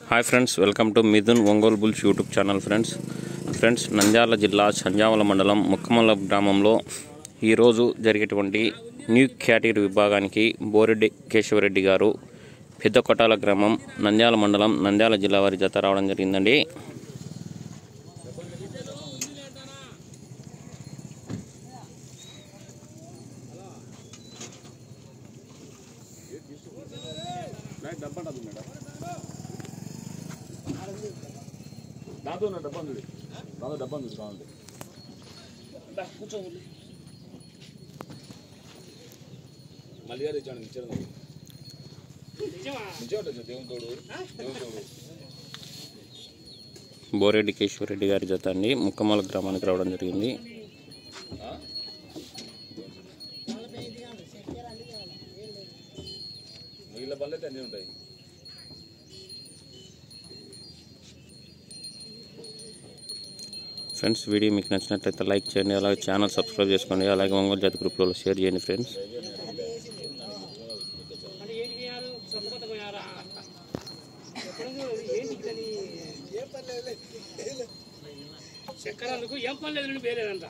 Hi friends, welcome to Mithun Ongole bulls YouTube channel. Friends Nandyal జిల్లా సంజావల మండలం ముక్కమల్ల గ్రామంలో ఈరోజు జరిగేటువంటి న్యూ కేటగిరీ విభాగానికి బోరెడ్డి కేశవరెడ్డి గారు పెద్ద కొట్టాల గ్రామం నంద్యాల మండలం నంద్యాల జిల్లా వారి జత రావడం జరిగిందండి. బోరెడ్డి కేశవరెడ్డి గారి జత అండి ముక్కమల్ల గ్రామానికి రావడం జరిగింది. ఫ్రెండ్స్, వీడియో మీకు నచ్చినట్లయితే లైక్ చేయండి, అలాగే ఛానల్ సబ్స్క్రైబ్ చేసుకోండి, అలాగే ఒంగోలు జాతి గ్రూప్లో షేర్ చేయండి. ఫ్రెండ్స్, చక్రాలకు ఏం పని లేదు, వేరేదంట.